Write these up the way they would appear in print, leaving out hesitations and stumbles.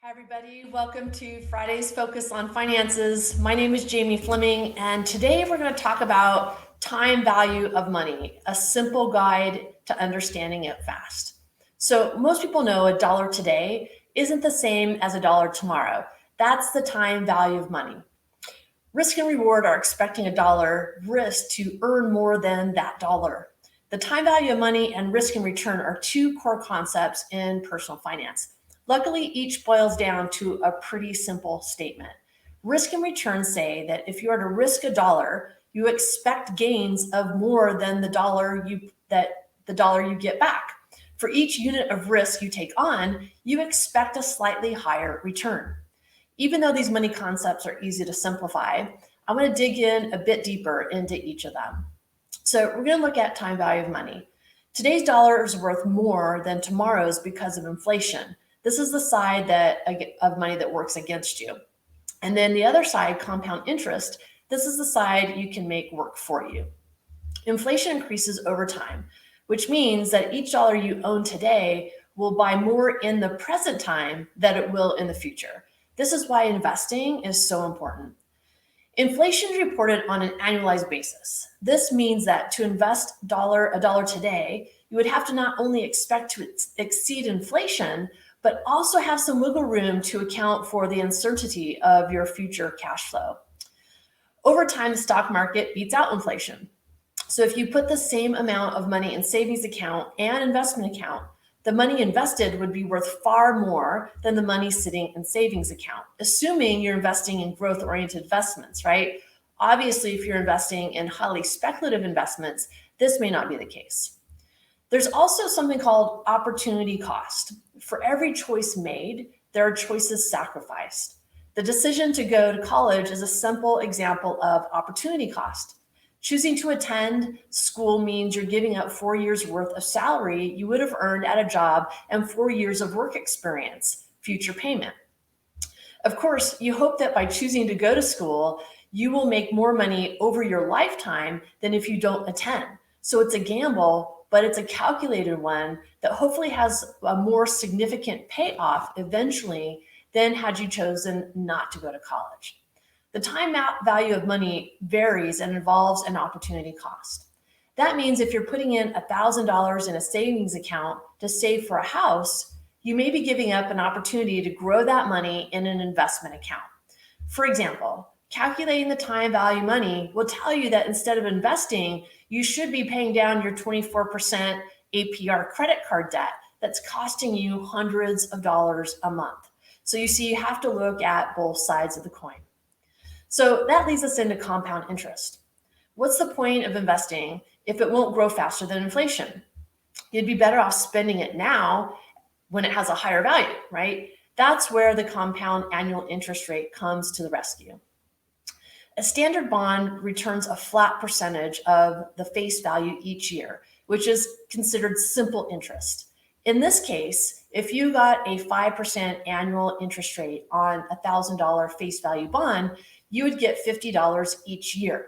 Hi, everybody. Welcome to Friday's Focus on Finances. My name is Jamie Fleming, and today we're going to talk about time value of money, a simple guide to understanding it fast. So, most people know a dollar today isn't the same as a dollar tomorrow. That's the time value of money. Risk and reward are expecting a dollar risk to earn more than that dollar. The time value of money and risk and return are two core concepts in personal finance. Luckily, each boils down to a pretty simple statement. Risk and return say that if you are to risk a dollar, you expect gains of more than the dollar you get back. For each unit of risk you take on, you expect a slightly higher return. Even though these money concepts are easy to simplify, I want to dig in a bit deeper into each of them. So we're going to look at time value of money. Today's dollar is worth more than tomorrow's because of inflation. This is the side of money that works against you. And then the other side, compound interest, this is the side you can make work for you. Inflation increases over time, which means that each dollar you own today will buy more in the present time than it will in the future. This is why investing is so important. Inflation is reported on an annualized basis. This means that to invest a dollar today, you would have to not only expect to exceed inflation, but also have some wiggle room to account for the uncertainty of your future cash flow. Over time, the stock market beats out inflation. So if you put the same amount of money in savings account and investment account, the money invested would be worth far more than the money sitting in savings account, assuming you're investing in growth-oriented investments, right? Obviously, if you're investing in highly speculative investments, this may not be the case. There's also something called opportunity cost. For every choice made, there are choices sacrificed. The decision to go to college is a simple example of opportunity cost. Choosing to attend school means you're giving up 4 years worth of salary you would have earned at a job and 4 years of work experience, future payment. Of course, you hope that by choosing to go to school, you will make more money over your lifetime than if you don't attend. So it's a gamble, but it's a calculated one that hopefully has a more significant payoff eventually than had you chosen not to go to college. The time value of money varies and involves an opportunity cost. That means if you're putting in $1,000 in a savings account to save for a house, you may be giving up an opportunity to grow that money in an investment account. For example, calculating the time value money will tell you that instead of investing, you should be paying down your 24% APR credit card debt that's costing you hundreds of dollars a month. So you see, you have to look at both sides of the coin. So that leads us into compound interest. What's the point of investing if it won't grow faster than inflation? You'd be better off spending it now when it has a higher value, right? That's where the compound annual interest rate comes to the rescue. A standard bond returns a flat percentage of the face value each year, which is considered simple interest. In this case, if you got a 5% annual interest rate on a $1,000 face value bond, you would get $50 each year.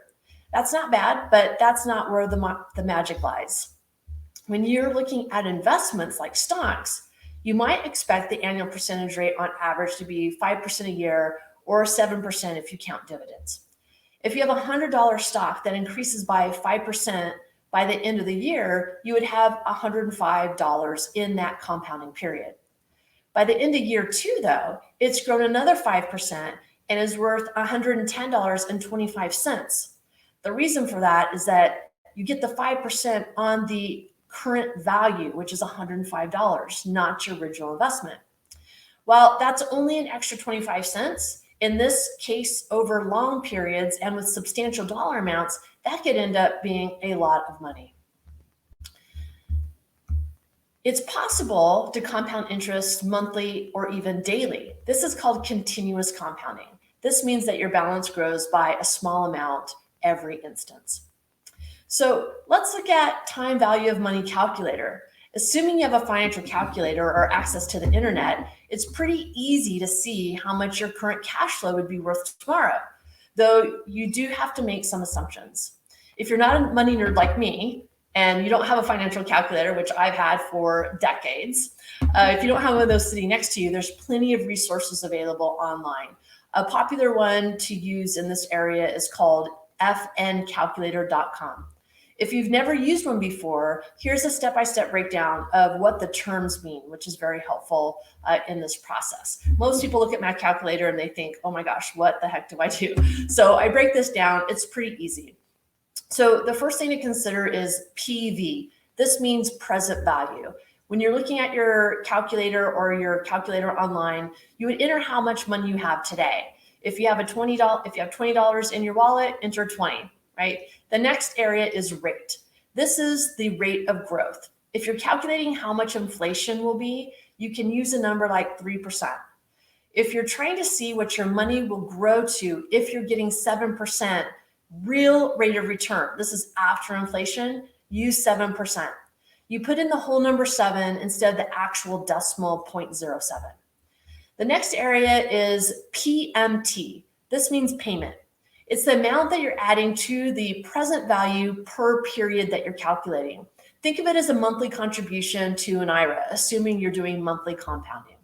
That's not bad, but that's not where the magic lies. When you're looking at investments like stocks, you might expect the annual percentage rate on average to be 5% a year or 7% if you count dividends. If you have a $100 stock that increases by 5% by the end of the year, you would have $105 in that compounding period. By the end of year 2, though, it's grown another 5% and is worth $110.25. The reason for that is that you get the 5% on the current value, which is $105, not your original investment. While that's only an extra 25 cents, in this case, over long periods and with substantial dollar amounts, that could end up being a lot of money. It's possible to compound interest monthly or even daily. This is called continuous compounding. This means that your balance grows by a small amount every instance. So let's look at time value of money calculator. Assuming you have a financial calculator or access to the internet, it's pretty easy to see how much your current cash flow would be worth tomorrow, though you do have to make some assumptions. If you're not a money nerd like me, and you don't have a financial calculator, which I've had for decades, if you don't have one of those sitting next to you, there's plenty of resources available online. A popular one to use in this area is called fncalculator.com. If you've never used one before, here's a step-by-step breakdown of what the terms mean, which is very helpful in this process. Most people look at my calculator and they think, oh my gosh, what the heck do I do? So I break this down. It's pretty easy. So the first thing to consider is PV. This means present value. When you're looking at your calculator or your calculator online, you would enter how much money you have today. If you have $20 in your wallet, enter 20, right? The next area is rate. This is the rate of growth. If you're calculating how much inflation will be, you can use a number like 3%. If you're trying to see what your money will grow to, if you're getting 7% real rate of return, this is after inflation, use 7%. You put in the whole number 7 instead of the actual decimal 0.07. The next area is PMT. This means payment. It's the amount that you're adding to the present value per period that you're calculating. Think of it as a monthly contribution to an IRA, assuming you're doing monthly compounding.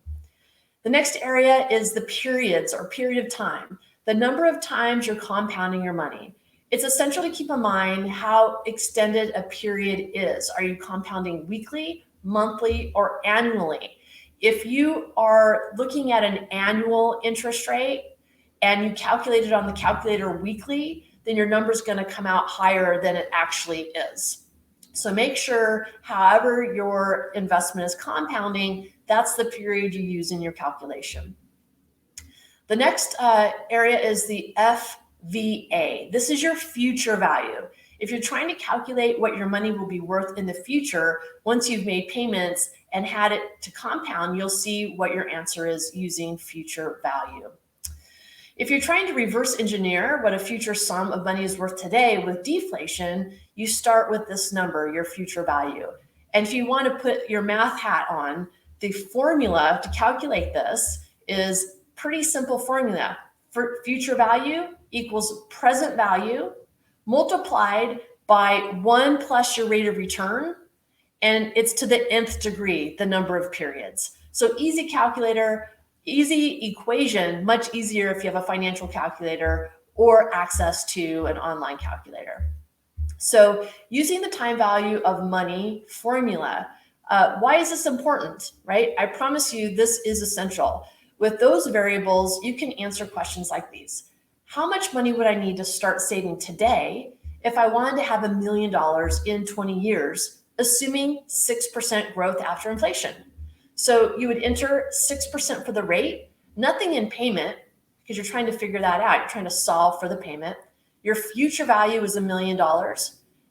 The next area is the periods or period of time, the number of times you're compounding your money. It's essential to keep in mind how extended a period is. Are you compounding weekly, monthly, or annually? If you are looking at an annual interest rate and you calculate it on the calculator weekly, then your number is going to come out higher than it actually is. So make sure, however your investment is compounding, that's the period you use in your calculation. The next area is the FVA. This is your future value. If you're trying to calculate what your money will be worth in the future, once you've made payments and had it to compound, you'll see what your answer is using future value. If you're trying to reverse engineer what a future sum of money is worth today with deflation, you start with this number, your future value. And if you want to put your math hat on, the formula to calculate this is pretty simple formula. For future value equals present value multiplied by 1 plus your rate of return, and it's to the nth degree, the number of periods. So easy calculator, easy equation, much easier if you have a financial calculator or access to an online calculator. So using the time value of money formula, why is this important, right? I promise you this is essential. With those variables, you can answer questions like these. How much money would I need to start saving today if I wanted to have $1 million in 20 years, assuming 6% growth after inflation? So you would enter 6% for the rate, nothing in payment, because you're trying to figure that out. You're trying to solve for the payment. Your future value is $1 million.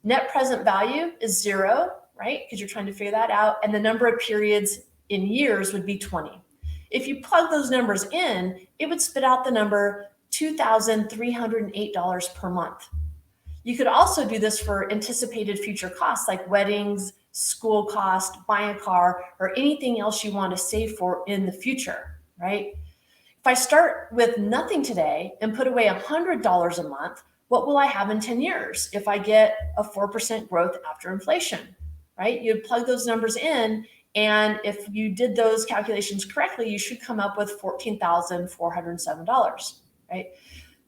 Net present value is 0, right? Because you're trying to figure that out. And the number of periods in years would be 20. If you plug those numbers in, it would spit out the number $2,308 per month. You could also do this for anticipated future costs like weddings, school cost, buying a car, or anything else you want to save for in the future, right? If I start with nothing today and put away $100 a month, what will I have in 10 years if I get a 4% growth after inflation, right? You'd plug those numbers in, and if you did those calculations correctly, you should come up with $14,407, right?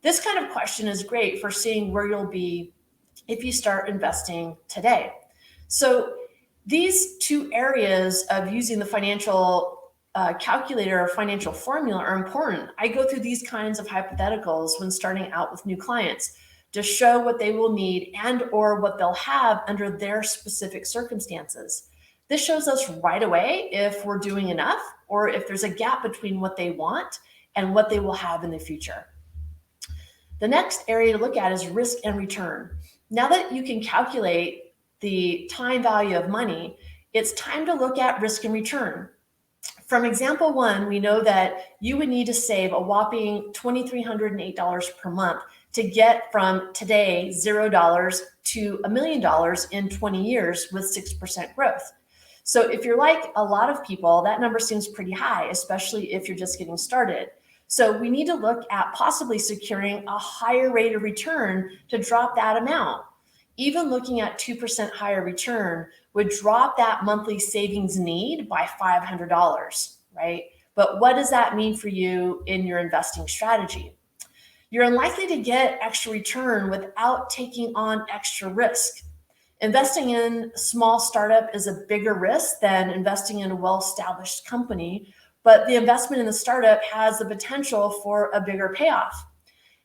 This kind of question is great for seeing where you'll be if you start investing today. So these two areas of using the financial calculator or financial formula are important. I go through these kinds of hypotheticals when starting out with new clients to show what they will need and or what they'll have under their specific circumstances. This shows us right away if we're doing enough or if there's a gap between what they want and what they will have in the future. The next area to look at is risk and return. Now that you can calculate the time value of money, it's time to look at risk and return. From example 1, we know that you would need to save a whopping $2,308 per month to get from today $0 to $1 million in 20 years with 6% growth. So if you're like a lot of people, that number seems pretty high, especially if you're just getting started. So we need to look at possibly securing a higher rate of return to drop that amount. even looking at 2% higher return would drop that monthly savings need by $500, right? But what does that mean for you in your investing strategy? You're unlikely to get extra return without taking on extra risk. Investing in a small startup is a bigger risk than investing in a well-established company, but the investment in the startup has the potential for a bigger payoff.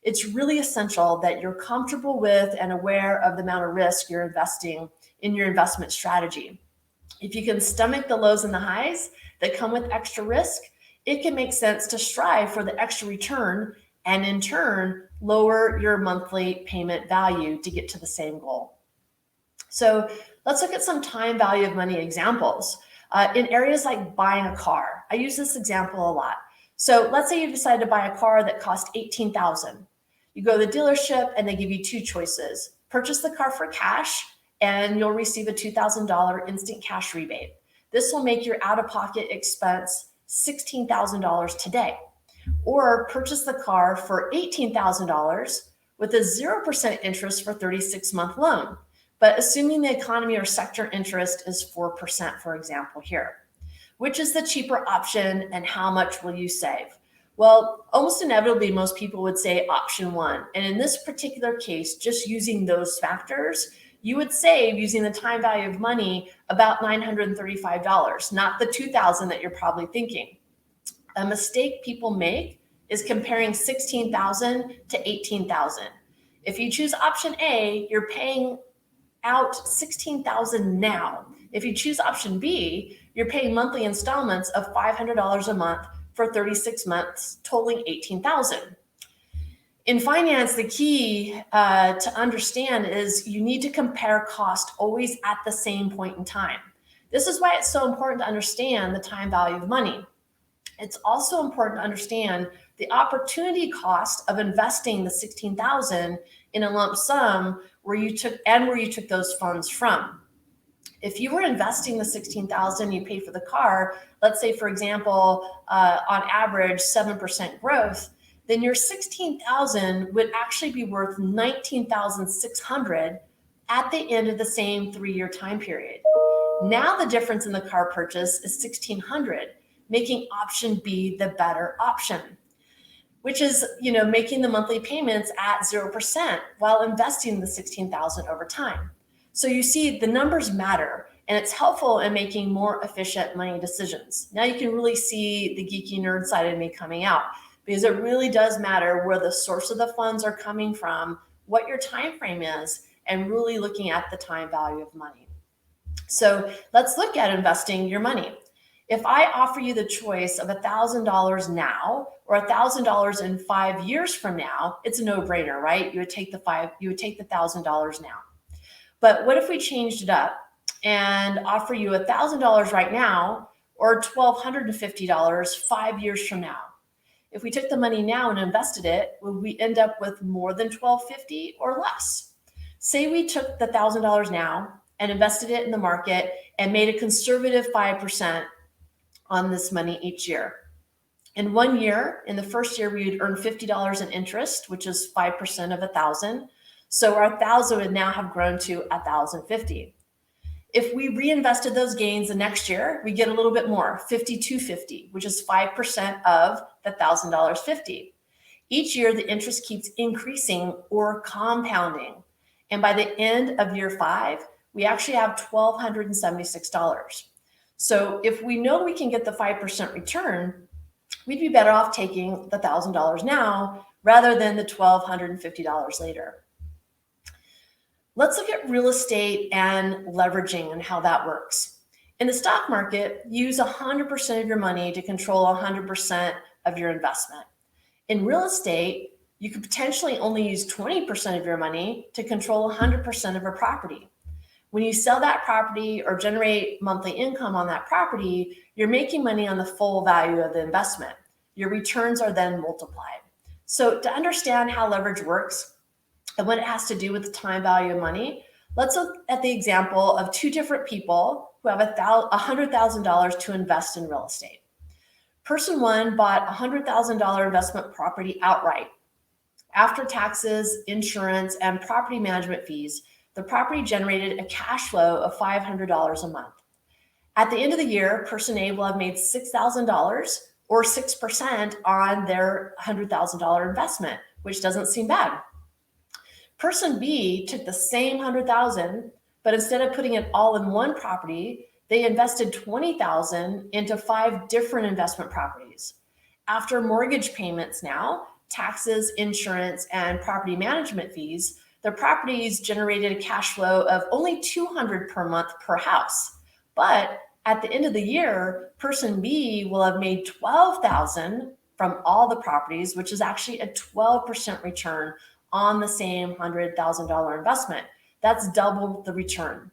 It's really essential that you're comfortable with and aware of the amount of risk you're investing in your investment strategy. If you can stomach the lows and the highs that come with extra risk, it can make sense to strive for the extra return and in turn lower your monthly payment value to get to the same goal. So let's look at some time value of money examples. In areas like buying a car, I use this example a lot. So let's say you decide to buy a car that cost $18,000. You go to the dealership and they give you two choices. Purchase the car for cash and you'll receive a $2,000 instant cash rebate. This will make your out-of-pocket expense $16,000 today. Or purchase the car for $18,000 with a 0% interest for 36-month loan. But assuming the economy or sector interest is 4%, for example, here. Which is the cheaper option and how much will you save? Well, almost inevitably, most people would say option one. And in this particular case, just using those factors, you would save, using the time value of money, about $935, not the $2,000 that you're probably thinking. A mistake people make is comparing $16,000 to $18,000. If you choose option A, you're paying out $16,000 now. If you choose option B, you're paying monthly installments of $500 a month for 36 months, totaling $18,000. In finance, the key to understand is you need to compare cost always at the same point in time. This is why it's so important to understand the time value of money. It's also important to understand the opportunity cost of investing the $16,000 in a lump sum where you took those funds from. If you were investing the $16,000 you paid for the car, let's say, for example, on average 7% growth, then your $16,000 would actually be worth $19,600 at the end of the same 3-year time period. Now the difference in the car purchase is $1,600, making option B the better option, which is, making the monthly payments at 0% while investing the $16,000 over time. So you see, the numbers matter, and it's helpful in making more efficient money decisions. Now you can really see the geeky nerd side of me coming out, because it really does matter where the source of the funds are coming from, what your time frame is, and really looking at the time value of money. So let's look at investing your money. If I offer you the choice of $1,000 now or $1,000 in 5 years from now, it's a no-brainer, right? You would take the $1,000 now. But what if we changed it up and offer you $1,000 right now or $1,250 5 years from now? If we took the money now and invested it, would we end up with more than $1,250 or less? Say we took the $1,000 now and invested it in the market and made a conservative 5% on this money each year. In 1 year, in the first year, we would earn $50 in interest, which is 5% of 1,000. So our 1,000 would now have grown to 1,050. If we reinvested those gains the next year, we get a little bit more, $5,250, which is 5% of the $1,050. Each year, the interest keeps increasing or compounding. And by the end of year 5, we actually have $1,276. So if we know we can get the 5% return, we'd be better off taking the $1,000 now rather than the $1,250 later. Let's look at real estate and leveraging and how that works. In the stock market, use 100% of your money to control 100% of your investment. In real estate, you could potentially only use 20% of your money to control 100% of a property. When you sell that property or generate monthly income on that property, you're making money on the full value of the investment. Your returns are then multiplied. So to understand how leverage works and what it has to do with the time value of money, let's look at the example of two different people who have $100,000 to invest in real estate. Person one bought a $100,000 investment property outright. After taxes, insurance, and property management fees, The property generated a cash flow of $500 a month. At the end of the year, person A will have made $6,000 or 6% on their $100,000 investment, which doesn't seem bad. Person B took the same 100,000, but instead of putting it all in one property, they invested 20,000 into 5 different investment properties. After mortgage payments now, taxes, insurance, and property management fees, their properties generated a cash flow of only $200 per month per house. But at the end of the year, person B will have made $12,000 from all the properties, which is actually a 12% return on the same $100,000 investment. That's double the return.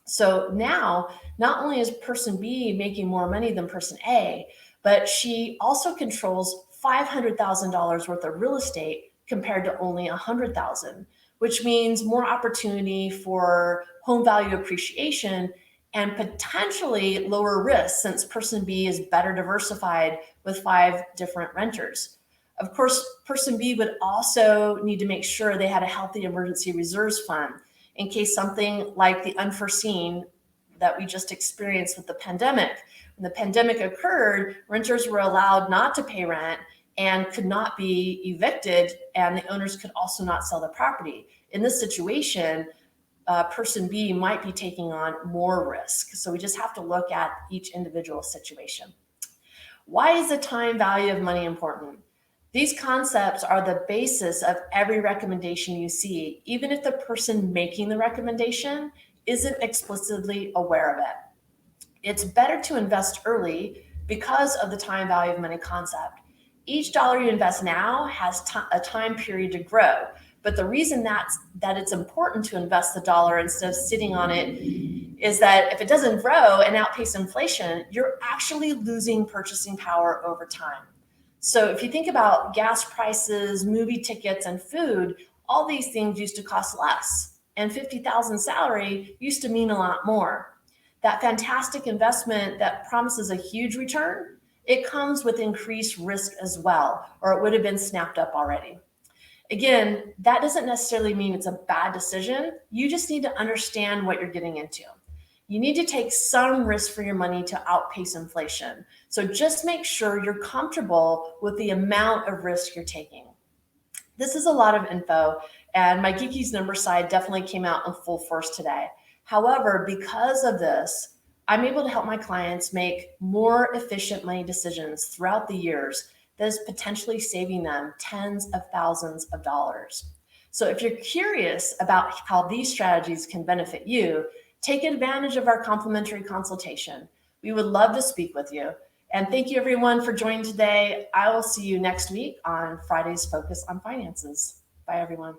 So now, not only is person B making more money than person A, but she also controls $500,000 worth of real estate compared to only $100,000, which means more opportunity for home value appreciation and potentially lower risk since person B is better diversified with 5 different renters. Of course, person B would also need to make sure they had a healthy emergency reserves fund in case something like the unforeseen that we just experienced with the pandemic. When the pandemic occurred, renters were allowed not to pay rent and could not be evicted, and the owners could also not sell the property. In this situation, person B might be taking on more risk. So we just have to look at each individual situation. Why is the time value of money important? These concepts are the basis of every recommendation you see, even if the person making the recommendation isn't explicitly aware of it. It's better to invest early because of the time value of money concept. Each dollar you invest now has a time period to grow. But the reason that it's important to invest the dollar instead of sitting on it is that if it doesn't grow and outpace inflation, you're actually losing purchasing power over time. So if you think about gas prices, movie tickets, and food, all these things used to cost less. And 50,000 salary used to mean a lot more. That fantastic investment that promises a huge return, it comes with increased risk as well, or it would have been snapped up already. Again, that doesn't necessarily mean it's a bad decision. You just need to understand what you're getting into. You need to take some risk for your money to outpace inflation. So just make sure you're comfortable with the amount of risk you're taking. This is a lot of info, and my Geekies number side definitely came out in full force today. However, because of this, I'm able to help my clients make more efficient money decisions throughout the years that is potentially saving them tens of thousands of dollars. So if you're curious about how these strategies can benefit you, take advantage of our complimentary consultation. We would love to speak with you. And thank you everyone for joining today. I will see you next week on Friday's Focus on Finances. Bye everyone.